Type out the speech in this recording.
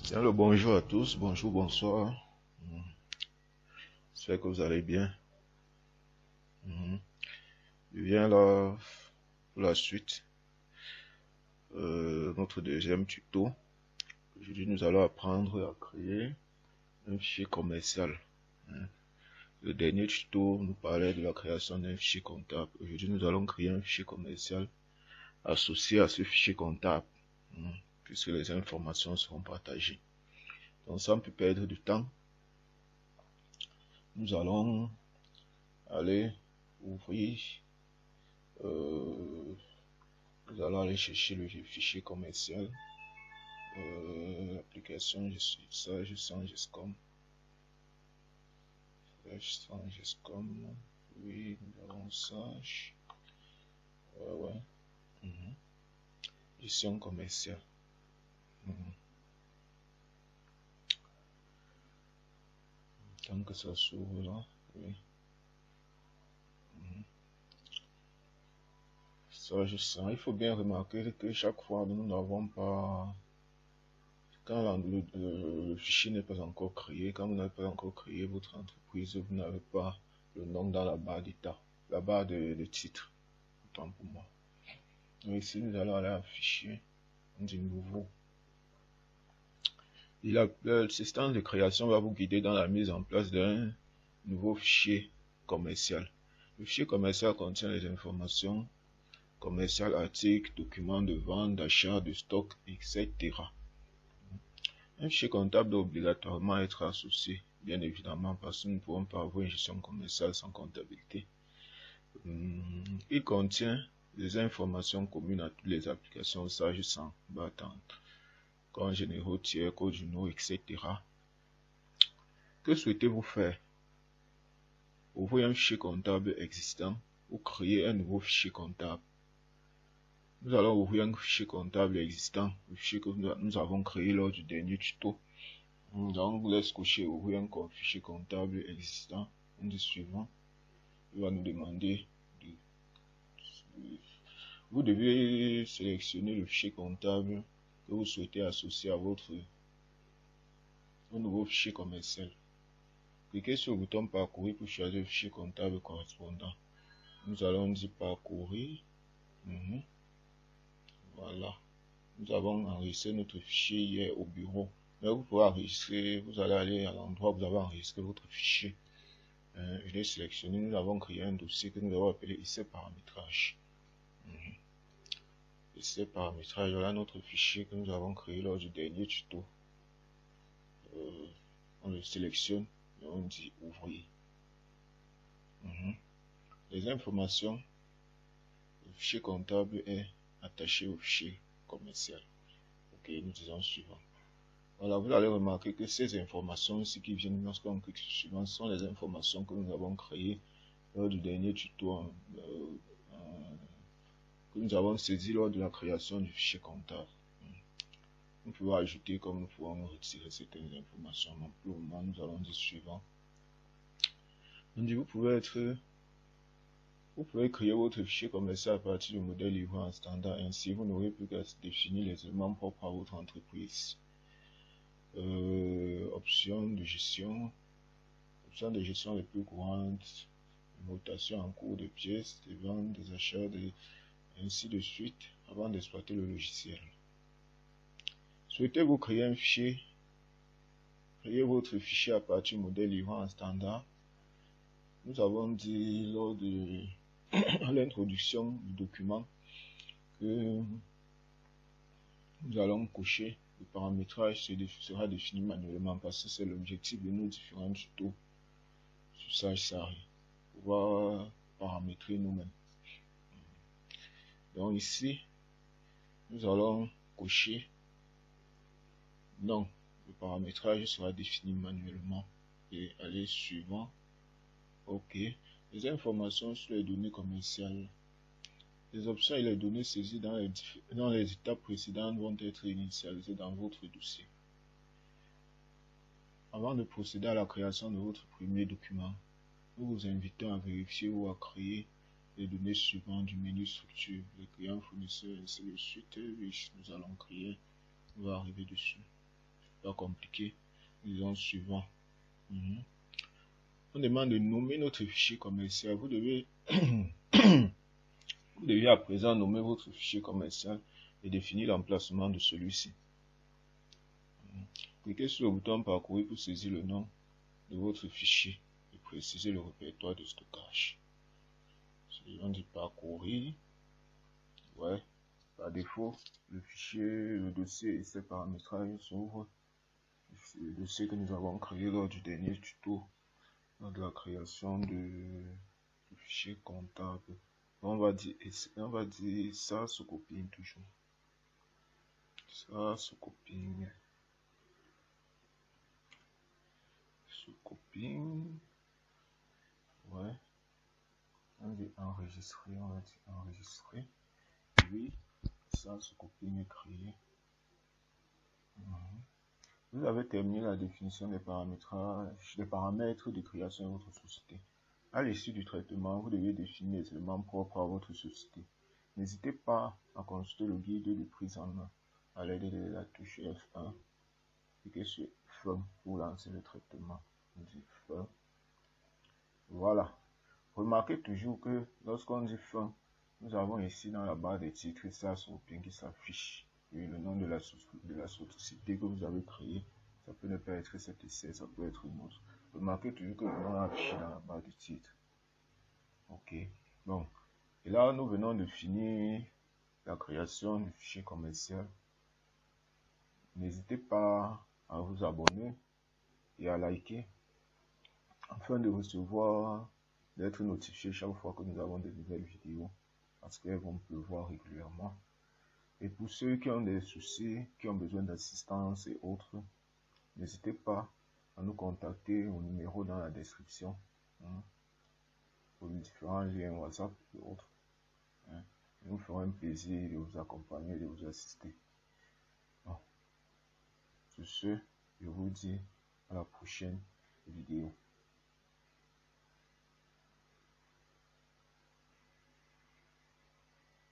Bien le bonjour à tous, bonjour, bonsoir. J'espère que vous allez bien. Je viens là pour la suite. Notre deuxième tuto. Aujourd'hui, nous allons apprendre à créer un fichier commercial. Le dernier tuto nous parlait de la création d'un fichier comptable. Aujourd'hui, nous allons créer un fichier commercial associé à ce fichier comptable, puisque les informations seront partagées. Donc, sans plus perdre du temps, nous allons aller ouvrir, nous allons aller chercher le fichier commercial, l'application, je suis sage sans GESCOM, sans GESCOM, oui, nous avons sage, ouais, gestion commerciale. Tant que ça s'ouvre là, oui. Ça, je sens. Il faut bien remarquer que chaque fois, nous n'avons pas... Quand le fichier n'est pas encore créé, quand vous n'avez pas encore créé votre entreprise, vous n'avez pas le nom dans la barre d'état, la barre de titre. Autant pour moi. Donc ici, nous allons aller à fichier, on dit nouveau. L'assistant de création va vous guider dans la mise en place d'un nouveau fichier commercial. Le fichier commercial contient les informations commerciales, articles, documents de vente, d'achat, de stock, etc. Un fichier comptable doit obligatoirement être associé, bien évidemment, parce que nous ne pouvons pas avoir une gestion commerciale sans comptabilité. Il contient des informations communes à toutes les applications Sage 100, battantes, comptes généraux, tiers, codes journaux, etc. Que souhaitez-vous faire? Ouvrir un fichier comptable existant ou créer un nouveau fichier comptable? Nous allons ouvrir un fichier comptable existant, le fichier que nous avons créé lors du dernier tuto. Donc, on vous laisse cocher ouvrir un fichier comptable existant. On dit suivant. Il va nous demander vous devez sélectionner le fichier comptable que vous souhaitez associer à votre nouveau fichier commercial. Cliquez sur le bouton parcourir pour choisir le fichier comptable correspondant. Nous allons dire parcourir. Voilà. Nous avons enregistré notre fichier hier au bureau. Mais vous pouvez enregistrer, vous allez aller à l'endroit où vous avez enregistré votre fichier. Je l'ai sélectionné. Nous avons créé un dossier que nous avons appelé essai paramétrage. Essai paramétrage, voilà notre fichier que nous avons créé lors du dernier tuto. On le sélectionne et on dit ouvrir. Les informations, le fichier comptable est attaché au fichier commercial. Ok, nous disons suivant. Voilà, vous allez remarquer que ces informations ici qui viennent lorsqu'on clique sur suivant sont les informations que nous avons créées lors du dernier tuto, que nous avons saisi lors de la création du fichier comptable. Nous pouvons ajouter comme nous pouvons retirer certaines informations. Donc pour le moment, nous allons dire suivant. On dit vous pouvez créer votre fichier commercial à partir du modèle livré en standard. Ainsi, vous n'aurez plus qu'à définir les éléments propres à votre entreprise. Options de gestion les plus courantes, notation en cours de pièces, des ventes, des achats, ainsi de suite, avant d'exploiter le logiciel. Souhaitez-vous créer un fichier? Créez votre fichier à partir du modèle livré en standard. Nous avons dit lors de l'introduction du document que nous allons cocher le paramétrage sera défini manuellement parce que c'est l'objectif de nos différents tutos sur Sage Sari, pouvoir paramétrer nous-mêmes. Donc ici, nous allons cocher non, le paramétrage sera défini manuellement et aller suivant. Ok, les informations sur les données commerciales. Les options et les données saisies dans les étapes précédentes vont être initialisées dans votre dossier. Avant de procéder à la création de votre premier document, nous vous invitons à vérifier ou à créer les données suivantes du menu structure, les clients fournisseurs, ainsi de suite. Oui, nous allons créer, on va arriver dessus. pas compliqué. Disons suivant. On demande de nommer notre fichier commercial. Vous devez, vous devez à présent nommer votre fichier commercial et définir l'emplacement de celui-ci. Cliquez sur le bouton parcourir pour saisir le nom de votre fichier et préciser le répertoire de stockage. On dit parcourir. Ouais. Par défaut, le fichier, le dossier et ses paramétrages s'ouvrent. C'est le dossier que nous avons créé lors du dernier tuto, lors de la création du fichier comptable. On va dire ça se copie toujours. Ça se copie. Ouais. On dit enregistrer, on va dire enregistrer. Oui, ça se copie est créé. Vous avez terminé la définition des paramètres de création de votre société. À l'issue du traitement, vous devez définir les éléments propres à votre société. N'hésitez pas à consulter le guide de prise en main à l'aide de la touche F1. Cliquez sur Fin pour lancer le traitement. On dit Fin. Voilà. Remarquez toujours que lorsqu'on dit Fin, nous avons ici dans la barre des titres ça qui s'affiche. Et le nom de la société que vous avez créée. Ça peut ne pas être cette essai, ça peut être une autre. Remarquez toujours que le nom est affiché dans la barre du titre. Ok. Donc, et là, nous venons de finir la création du fichier commercial. N'hésitez pas à vous abonner et à liker afin de recevoir, d'être notifié chaque fois que nous avons de nouvelles vidéos parce qu'elles vont pleuvoir régulièrement. Et pour ceux qui ont des soucis, qui ont besoin d'assistance et autres, n'hésitez pas à nous contacter au numéro dans la description pour les différents liens WhatsApp et autres. Nous ferons un plaisir de vous accompagner et de vous assister. Bon. Sur ce, je vous dis à la prochaine vidéo.